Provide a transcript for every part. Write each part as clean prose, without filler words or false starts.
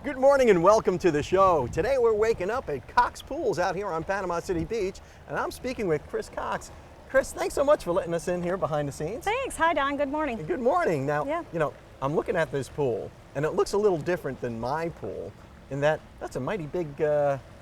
Good morning and welcome to the show. Today we're waking up at Cox Pools out here on Panama City Beach, and I'm speaking with Chris Cox. Chris, thanks so much for letting us in here behind the scenes. Thanks. Hi, Don. Good morning. Good morning. Now, Yeah. I'm looking at this pool, and it looks a little different than my pool in that that's a mighty big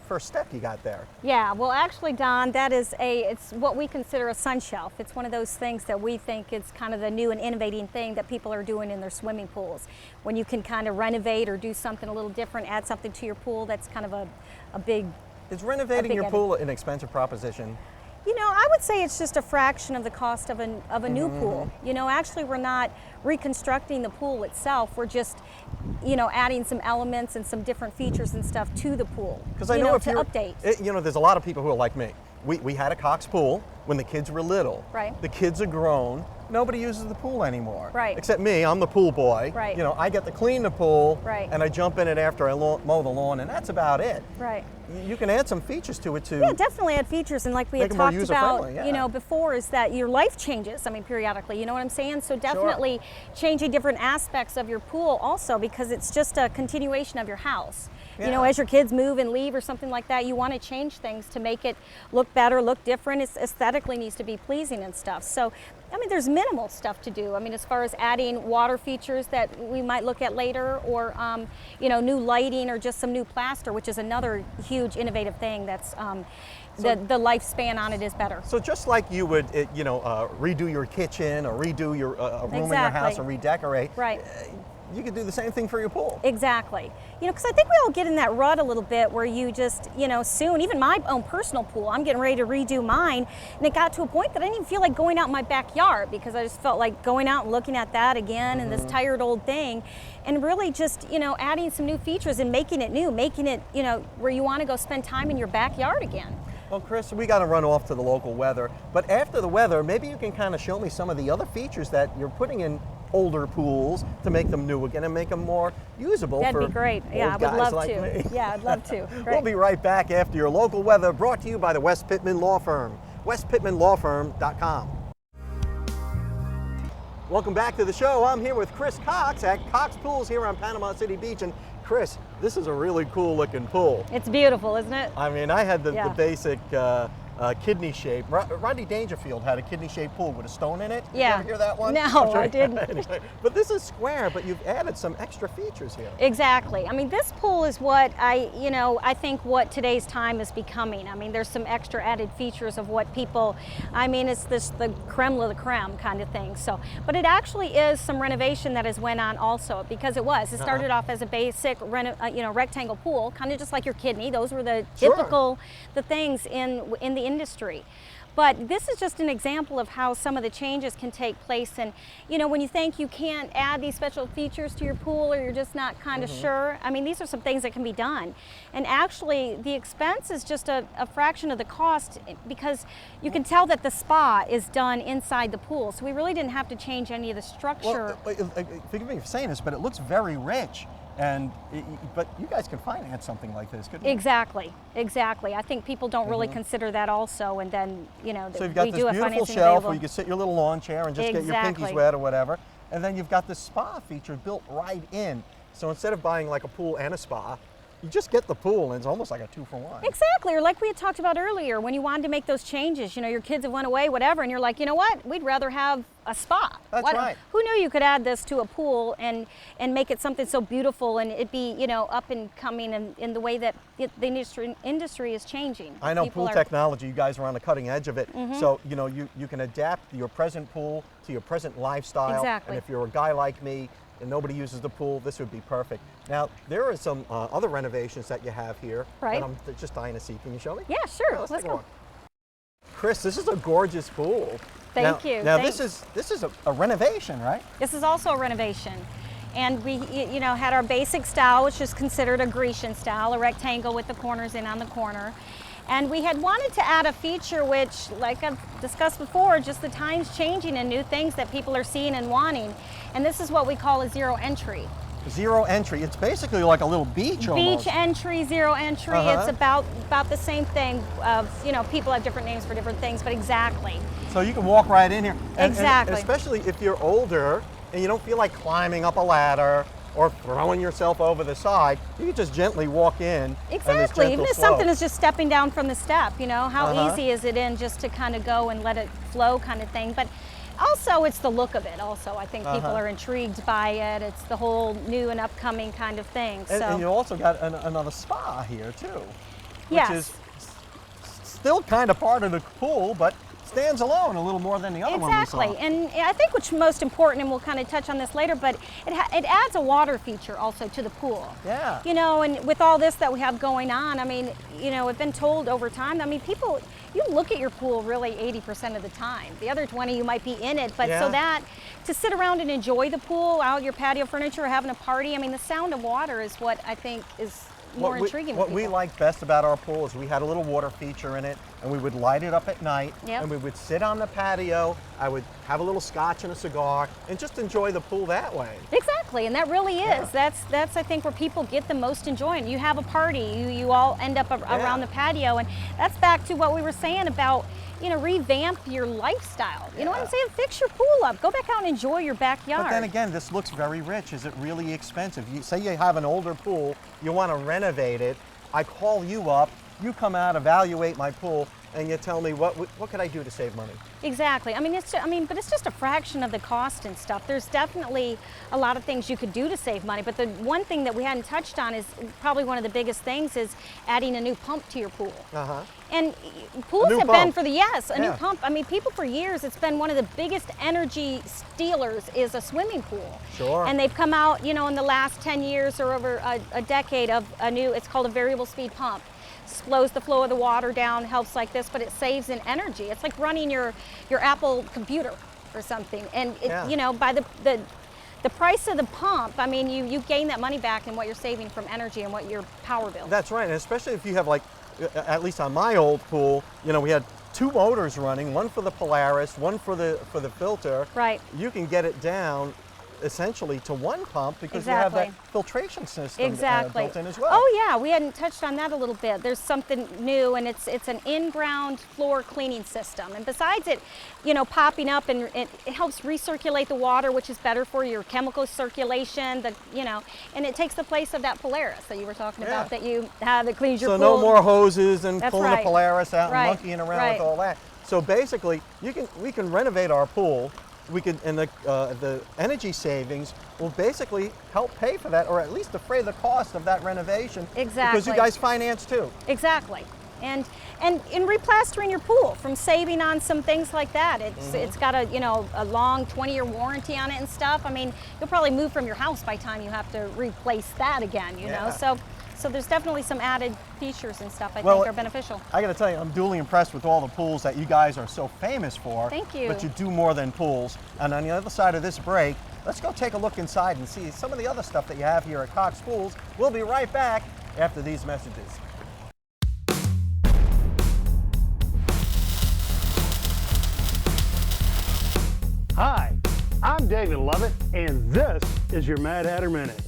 first step you got there. Yeah, well, actually, Don, it's what we consider a sun shelf. It's one of those things that we think is kind of the new and innovating thing that people are doing in their swimming pools. When you can kind of renovate or do something a little different, add something to your pool, that's kind of a big... Is renovating your pool an expensive proposition? You know, I would say it's just a fraction of the cost of a new pool. You know, actually we're not reconstructing the pool itself. We're just, adding some elements and some different features and stuff to the pool. Because I know if to update. There's a lot of people who are like me. We had a Cox pool when the kids were little. Right. The kids are grown. Nobody uses the pool anymore. Right. Except me, I'm the pool boy. Right. I get to clean the pool. Right. And I jump in it after I mow the lawn, and that's about it. Right. You can add some features to it too. Yeah, definitely add features, and like we had talked about, yeah. Before, is that your life changes. I mean, periodically. You know what I'm saying? So definitely changing different aspects of your pool also, because it's just a continuation of your house. Yeah. As your kids move and leave or something like that, you want to change things to make it look better, look different. It aesthetically needs to be pleasing and stuff. So, I mean, there's minimal stuff to do. I mean, as far as adding water features that we might look at later, or new lighting, or just some new plaster, which is another huge innovative thing. That's the lifespan on it is better. So just like you would, redo your kitchen or redo your room in your house or redecorate. Right. You could do the same thing for your pool. Exactly. Because I think we all get in that rut a little bit where you just, soon, even my own personal pool, I'm getting ready to redo mine, and it got to a point that I didn't even feel like going out in my backyard, because I just felt like going out and looking at that again and this tired old thing, and really just, adding some new features and making it new, making it, where you want to go spend time in your backyard again. Well, Chris, we got to run off to the local weather, but after the weather, maybe you can kind of show me some of the other features that you're putting in older pools to make them new again and make them more usable. That'd be great. Yeah, I would love like to. Me. Yeah, I'd love to. Great. We'll be right back after your local weather, brought to you by the West Pittman Law Firm, westpittmanlawfirm.com. Welcome back to the show. I'm here with Chris Cox at Cox Pools here on Panama City Beach. And Chris, this is a really cool looking pool. It's beautiful, isn't it? I mean, I had the basic kidney shape. Rodney Dangerfield had a kidney shaped pool with a stone in it. Did you ever hear that one? No, I didn't. Anyway, but this is square, but you've added some extra features here. Exactly. I mean, this pool is what I think what today's time is becoming. I mean, there's some extra added features of what people, it's the creme de la creme kind of thing. So, but it actually is some renovation that has went on also, because it started off as a basic, rectangle pool, kind of just like your kidney. Those were the typical, the things in the industry. But this is just an example of how some of the changes can take place. And when you think you can't add these special features to your pool, or you're just not kind of sure, I mean, these are some things that can be done. And actually the expense is just a fraction of the cost, because you can tell that the spa is done inside the pool. So we really didn't have to change any of the structure. Well, forgive me for saying this, but it looks very rich. But you guys can finance something like this, couldn't you? Exactly. I think people don't really consider that also, and then so you've got this beautiful shelf where you can sit your little lawn chair and just get your pinkies wet or whatever, and then you've got this spa feature built right in. So instead of buying like a pool and a spa, you just get the pool, and it's almost like a 2-for-1. Exactly, or like we had talked about earlier, when you wanted to make those changes, your kids have went away, whatever, and you're like, you know what, we'd rather have a spa. That's right. Who knew you could add this to a pool and make it something so beautiful, and it be, up and coming in the way that the industry is changing. I know pool technology, you guys are on the cutting edge of it. So, you can adapt your present pool to your present lifestyle. Exactly. And if you're a guy like me and nobody uses the pool, this would be perfect. Now, there are some other renovations that you have here. Right. And I'm just dying to see. Can you show me? Yeah, sure. Let's go. Chris, this is a gorgeous pool. Thank you. Now this is a renovation, right? This is also a renovation. And we had our basic style, which is considered a Grecian style, a rectangle with the corners in on the corner. And we had wanted to add a feature which, like I've discussed before, just the times changing and new things that people are seeing and wanting. And this is what we call a zero entry. Zero entry. It's basically like a little beach almost. Beach entry, zero entry. It's about the same thing. People have different names for different things, but exactly. So you can walk right in here. Exactly. And especially if you're older and you don't feel like climbing up a ladder or throwing yourself over the side, you can just gently walk in. Exactly, even if something is just stepping down from the step, you know, how easy is it in just to kind of go and let it flow kind of thing. But also it's the look of it also. I think people are intrigued by it. It's the whole new and upcoming kind of thing. And you also got another spa here too, which yes. is still kind of part of the pool, but stands alone a little more than the other one we saw. Exactly, and I think what's most important, and we'll kind of touch on this later, but it adds a water feature also to the pool. Yeah. You know, and with all this that we have going on, I mean, you know, I've been told over time, I mean, people, you look at your pool really 80% of the time. The other 20 you might be in it, but so that, to sit around and enjoy the pool, out your patio furniture, or having a party, I mean, the sound of water is what I think is more intriguing. What we like best about our pool is we had a little water feature in it, and we would light it up at night, and we would sit on the patio. I would have a little scotch and a cigar and just enjoy the pool that way. Exactly, and that really is. That's I think where people get the most enjoyment. You have a party, you all end up around the patio, and that's back to what we were saying about, you know, revamp your lifestyle. You know what I'm saying? Fix your pool up. Go back out and enjoy your backyard. But then again, this looks very rich. Is it really expensive? You say you have an older pool, you want to renovate it. I call you up, you come out, evaluate my pool, and you tell me what could I do to save money? Exactly. I mean, but it's just a fraction of the cost and stuff. There's definitely a lot of things you could do to save money, but the one thing that we hadn't touched on is probably one of the biggest things is adding a new pump to your pool. And pools have been for the new pump. I mean, people for years, it's been one of the biggest energy stealers is a swimming pool. Sure. And they've come out, you know, in the last 10 years or over a decade of a new, it's called a variable speed pump. Slows the flow of the water down, helps like this, but it saves in energy. It's like running your Apple computer or something. And it, you know, by the price of the pump, I mean, you gain that money back in what you're saving from energy and what your power bill. That's right, and especially if you have, like, at least on my old pool, you know, we had 2 motors running, one for the Polaris, one for the filter. Right. You can get it down essentially to one pump because you have that filtration system built in as well. Oh yeah, we hadn't touched on that a little bit. There's something new, and it's an in-ground floor cleaning system. And besides it, you know, popping up, and it helps recirculate the water, which is better for your chemical circulation. You know, and it takes the place of that Polaris that you were talking about that you have that cleans your pool. So no more hoses and pulling the Polaris out and monkeying around with all that. So basically, we can renovate our pool. We could, and the energy savings will basically help pay for that, or at least defray the cost of that renovation. Exactly. Because you guys finance too. Exactly. And in replastering your pool, from saving on some things like that. It's got a long 20-year warranty on it and stuff. I mean, you'll probably move from your house by the time you have to replace that again, you know. So there's definitely some added features and stuff I think are beneficial. I got to tell you, I'm duly impressed with all the pools that you guys are so famous for. Thank you. But you do more than pools. And on the other side of this break, let's go take a look inside and see some of the other stuff that you have here at Cox Pools. We'll be right back after these messages. Hi, I'm David Lovett, and this is your Mad Hatter Minute.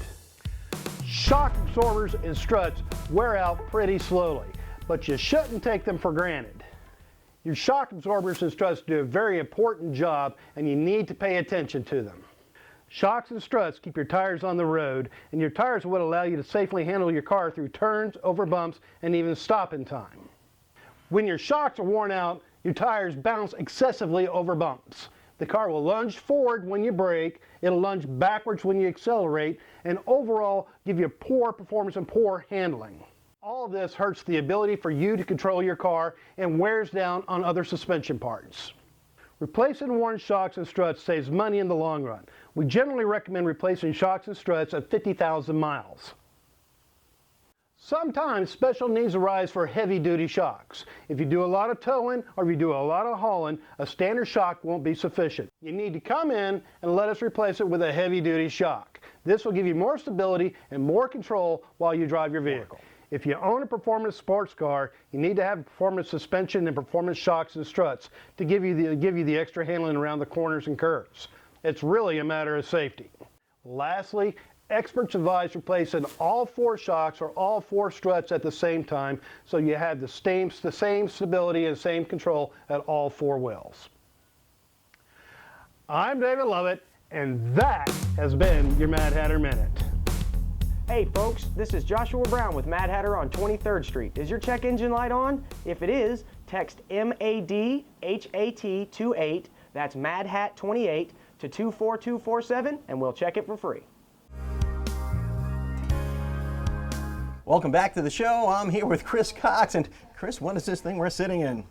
Shock absorbers and struts wear out pretty slowly, but you shouldn't take them for granted. Your shock absorbers and struts do a very important job, and you need to pay attention to them. Shocks and struts keep your tires on the road, and your tires are what allow you to safely handle your car through turns, over bumps, and even stop in time. When your shocks are worn out, your tires bounce excessively over bumps. The car will lunge forward when you brake, it'll lunge backwards when you accelerate, and overall give you poor performance and poor handling. All of this hurts the ability for you to control your car and wears down on other suspension parts. Replacing worn shocks and struts saves money in the long run. We generally recommend replacing shocks and struts at 50,000 miles. Sometimes special needs arise for heavy-duty shocks. If you do a lot of towing or if you do a lot of hauling, a standard shock won't be sufficient. You need to come in and let us replace it with a heavy-duty shock. This will give you more stability and more control while you drive your vehicle. If you own a performance sports car, you need to have performance suspension and performance shocks and struts to give you the extra handling around the corners and curves. It's really a matter of safety. Lastly, experts advise replacing all 4 shocks or all 4 struts at the same time so you have the same stability and same control at all 4 wheels. I'm David Lovett, and that has been your Mad Hatter Minute. Hey folks, this is Joshua Brown with Mad Hatter on 23rd Street. Is your check engine light on? If it is, text MADHAT28, that's MADHAT28, to 24247 and we'll check it for free. Welcome back to the show. I'm here with Chris Cox. And Chris, what is this thing we're sitting in?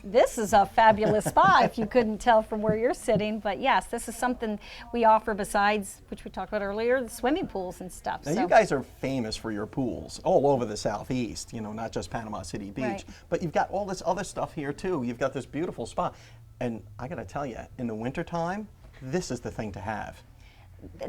This is a fabulous spa, if you couldn't tell from where you're sitting. But yes, this is something we offer besides, which we talked about earlier, the swimming pools and stuff. Now, you guys are famous for your pools all over the Southeast, you know, not just Panama City Beach. Right. But you've got all this other stuff here, too. You've got this beautiful spa. And I got to tell you, in the wintertime, this is the thing to have.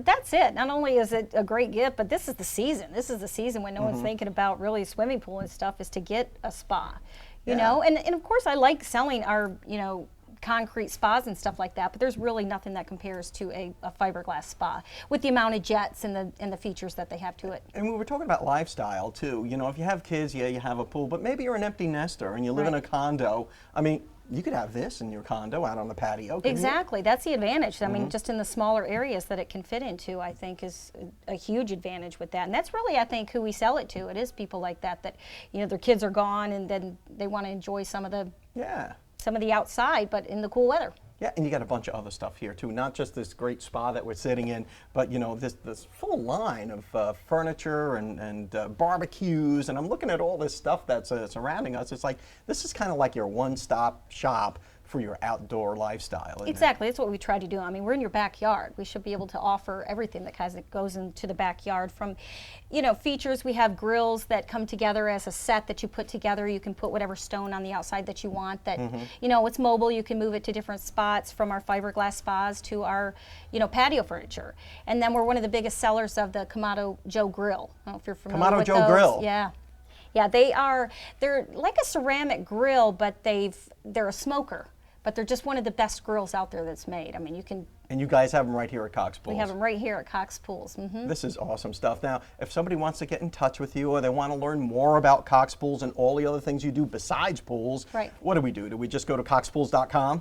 That's it. Not only is it a great gift, but this is the season. This is the season when no one's thinking about really swimming pool and stuff, is to get a spa. You know, and of course I like selling our, you know, concrete spas and stuff like that, but there's really nothing that compares to a fiberglass spa with the amount of jets and the features that they have to it. And we were talking about lifestyle too. You know, if you have kids, yeah, you have a pool, but maybe you're an empty nester and you live in a condo. I mean, you could have this in your condo out on the patio. Exactly, that's the advantage. I mean, just in the smaller areas that it can fit into, I think is a huge advantage with that. And that's really, I think, who we sell it to. It is people like that, you know, their kids are gone and then they want to enjoy some of the outside, but in the cool weather. Yeah, and you got a bunch of other stuff here too, not just this great spa that we're sitting in, but you know, this full line of furniture and barbecues, and I'm looking at all this stuff that's surrounding us. It's like, this is kind of like your one-stop shop for your outdoor lifestyle. Exactly, that's what we try to do. I mean, we're in your backyard. We should be able to offer everything that kind of goes into the backyard. From, you know, features, we have grills that come together as a set that you put together. You can put whatever stone on the outside that you want. That, you know, it's mobile. You can move it to different spots, from our fiberglass spas to our, you know, patio furniture. And then we're one of the biggest sellers of the Kamado Joe Grill. I don't know if you're familiar with Kamado Joe Grill. Yeah. Yeah, they're like a ceramic grill, but they're a smoker. But they're just one of the best grills out there that's made. I mean, you can. And you guys have them right here at Cox Pools. We have them right here at Cox Pools. This is awesome stuff. Now, if somebody wants to get in touch with you, or they want to learn more about Cox Pools and all the other things you do besides pools, what do we do? Do we just go to coxpools.com,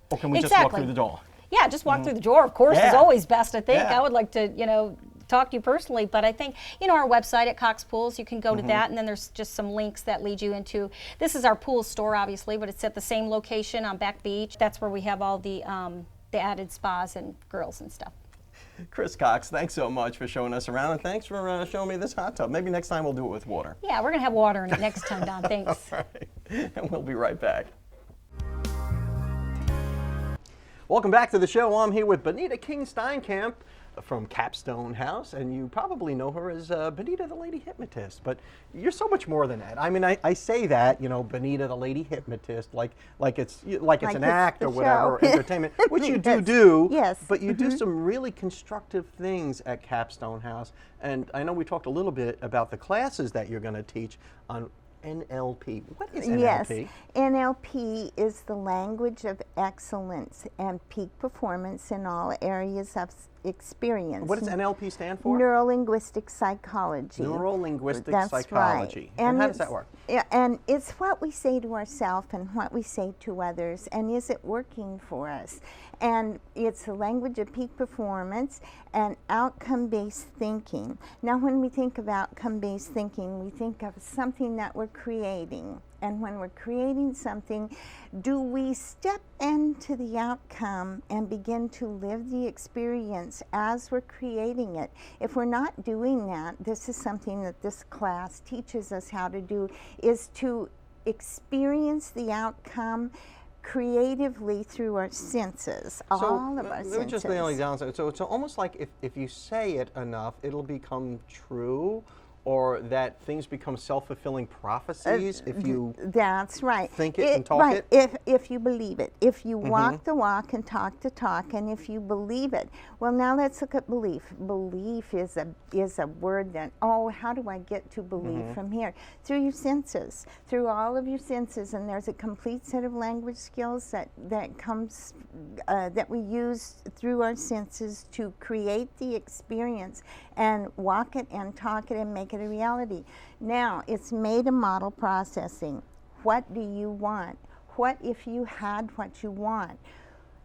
or can we just walk through the door? Yeah, just walk through the door. Of course, is always best. I think I would like to, you know, talk to you personally, but I think, you know, our website at Cox Pools, you can go to that, and then there's just some links that lead you into, this is our pool store obviously, but it's at the same location on Back Beach. That's where we have all the added spas and grills and stuff. Chris Cox, thanks so much for showing us around, and thanks for showing me this hot tub. Maybe next time we'll do it with water. Yeah, we're gonna have water in it next time, Don. Thanks. All right, and we'll be right back. Welcome back to the show. I'm here with Benita King Steinkamp from Capstone House, and you probably know her as Benita the Lady Hypnotist, but you're so much more than that. I mean, I say that, you know, Benita the Lady Hypnotist, like it's an act or whatever, or entertainment, which you do. Yes. But you do some really constructive things at Capstone House, and I know we talked a little bit about the classes that you're going to teach on NLP. What is NLP? Yes, NLP is the language of excellence and peak performance in all areas of experience. What does NLP stand for? Neuro-linguistic psychology. Neuro-linguistic That's psychology. Right. And how does that work? Yeah, and it's what we say to ourselves and what we say to others, and is it working for us? And it's a language of peak performance and outcome-based thinking. Now, when we think of outcome-based thinking, we think of something that we're creating. And when we're creating something, do we step into the outcome and begin to live the experience as we're creating it? If we're not doing that, this is something that this class teaches us how to do, is to experience the outcome creatively through our senses, all of our senses. Just the only downside. So it's almost like if you say it enough, it'll become true, or that things become self-fulfilling prophecies if you that's right. think it and talk it? If you believe it. If you walk the walk and talk the talk, and if you believe it. Well, now let's look at belief. Belief is a word that, oh, how do I get to believe from here? Through your senses, through all of your senses, and there's a complete set of language skills that comes, that we use through our senses to create the experience and walk it and talk it and make it a reality. Now, it's made a model processing. What do you want? What if you had what you want?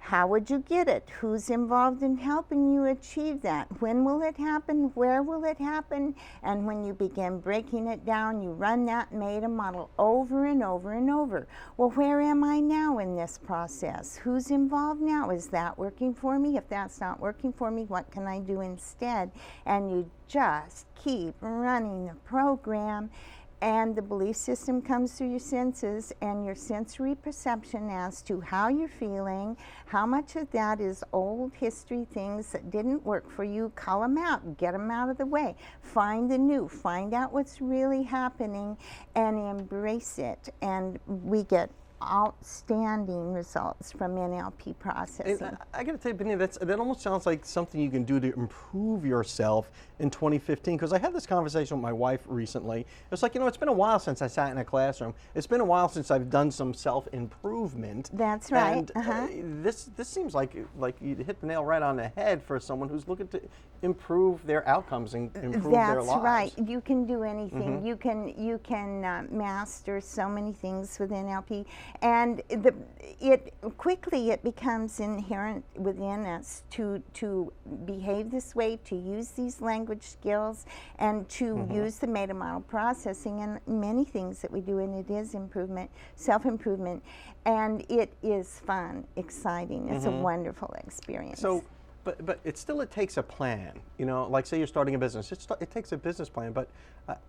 How would you get it? Who's involved in helping you achieve that? When will it happen? Where will it happen? And when you begin breaking it down, you run that meta model over and over and over. Well, where am I now in this process? Who's involved now? Is that working for me? If that's not working for me, what can I do instead? And you just keep running the program. And the belief system comes through your senses and your sensory perception as to how you're feeling, how much of that is old history, things that didn't work for you. Cull them out, get them out of the way, find the new, find out what's really happening and embrace it. And we get outstanding results from NLP processing. And I got to tell you, Benny, that almost sounds like something you can do to improve yourself in 2015. Because I had this conversation with my wife recently. It's like, it's been a while since I sat in a classroom. It's been a while since I've done some self-improvement. That's right. And this seems like you hit the nail right on the head for someone who's looking to improve their outcomes and improve their lives. That's right. You can do anything. You can master so many things with NLP. And it becomes inherent within us to behave this way, to use these language skills, and to use the meta model processing and many things that we do. And it is improvement, self-improvement, and it is fun, exciting. It's a wonderful experience. So, but it takes a plan. Like say you're starting a business, it takes a business plan. But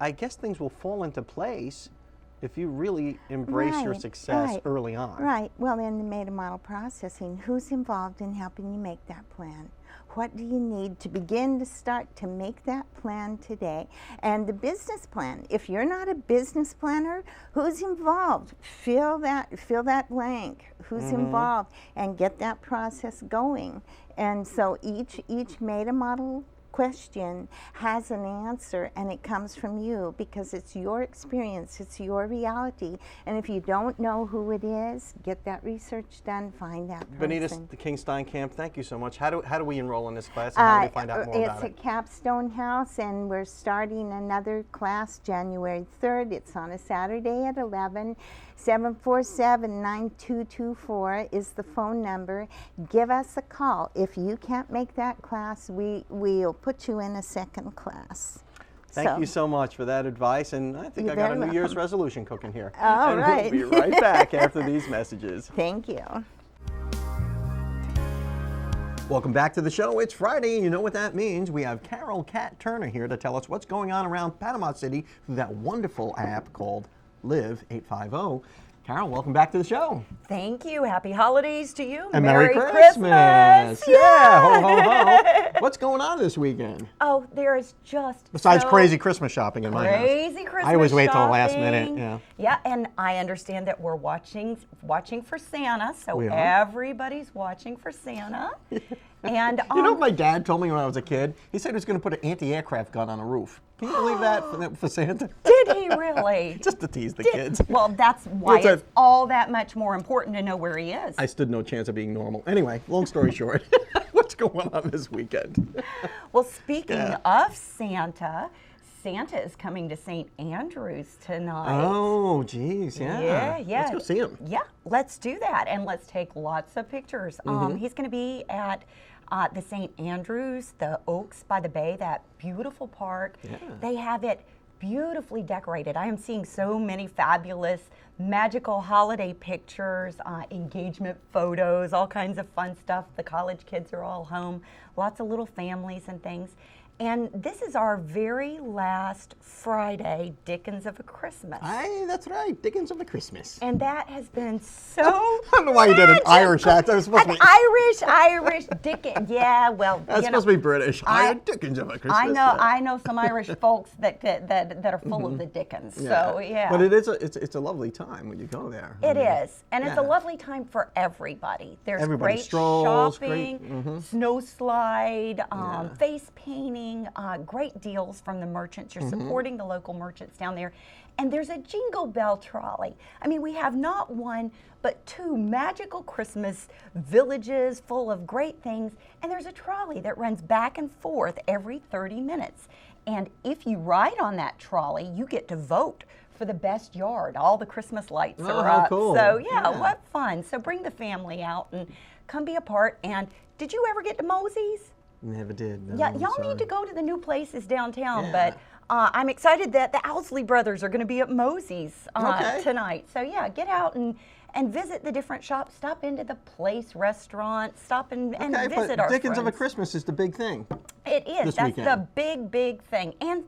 I guess things will fall into place if you really embrace your success early on. Right. Well, in the meta model processing, who's involved in helping you make that plan? What do you need to begin to start to make that plan today? And the business plan, if you're not a business planner, who's involved? Fill that blank. Who's involved? And get that process going. And so each meta model question has an answer, and it comes from you because it's your experience, it's your reality. And if you don't know who it is, get that research done, find that person. Benita, the King Steinkamp, thank you so much. How do we enroll in this class, and how do we find out more about it? It's at Capstone House, and we're starting another class January 3rd. It's on a Saturday at 11. 747-9224 is the phone number. Give us a call. If you can't make that class, we'll put you in a second class. Thank you so much for that advice, and I think I got a New Year's resolution cooking here. All right. We'll be right back after these messages. Thank you. Welcome back to the show. It's Friday. You know what that means. We have Carol Cat Turner here to tell us what's going on around Panama City through that wonderful app called Live 850. Carol, welcome back to the show. Thank you. Happy holidays to you. And Merry Christmas. Yeah, ho, ho, ho. What's going on this weekend? Oh, there is just besides crazy Christmas shopping in my house. Crazy Christmas I always wait till the shopping. last minute. Yeah. Yeah, and I understand that we're watching for Santa, so everybody's watching for Santa. And you know what my dad told me when I was a kid? He said he was going to put an anti-aircraft gun on a roof. Can you believe that for Santa? Did he really? Just to tease the kids. Well, that's why it's all that much more important to know where he is. I stood no chance of being normal. Anyway, long story short, what's going on this weekend? Well, speaking of Santa, Santa is coming to St. Andrews tonight. Oh, geez, yeah. Let's go see him. Yeah, let's do that, and let's take lots of pictures. He's going to be at the St. Andrews, the Oaks by the Bay, that beautiful park. Yeah. They have it beautifully decorated. I am seeing so many fabulous, magical holiday pictures, engagement photos, all kinds of fun stuff. The college kids are all home, lots of little families and things. And this is our very last Friday, Dickens of a Christmas. Aye, that's right, Dickens of a Christmas. And that has been so I don't know why you did an Irish accent. It was supposed to be Irish Dickens. Yeah, well, that's supposed to be British. Dickens of a Christmas. I know some Irish folks that are full of the Dickens. Yeah. So yeah. But it's a lovely time when you go there. It is, and it's a lovely time for everybody. There's great strolls, shopping, snow slide, face painting. Great deals from the merchants. You're supporting the local merchants down there. And there's a Jingle Bell trolley. I mean, we have not one, but two magical Christmas villages full of great things. And there's a trolley that runs back and forth every 30 minutes. And if you ride on that trolley, you get to vote for the best yard. All the Christmas lights are up. Cool. So, yeah, what fun. So bring the family out and come be a part. And did you ever get to Mosey's? Never did. No, Yeah, I'm y'all sorry. need to go to the new places downtown. Yeah. But I'm excited that the Owsley brothers are going to be at Mosey's tonight. So yeah, get out and visit the different shops. Stop into the Place restaurant. Stop and visit our Dickens of a friends. Christmas is the big thing. It is. this That's weekend. the big thing. And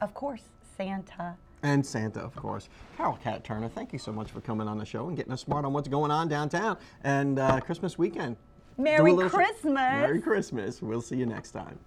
of course, Santa. And Santa, of course. Carol Cat Turner, thank you so much for coming on the show and getting us smart on what's going on downtown and Christmas weekend. Merry Do a little- Christmas. Merry Christmas. We'll see you next time.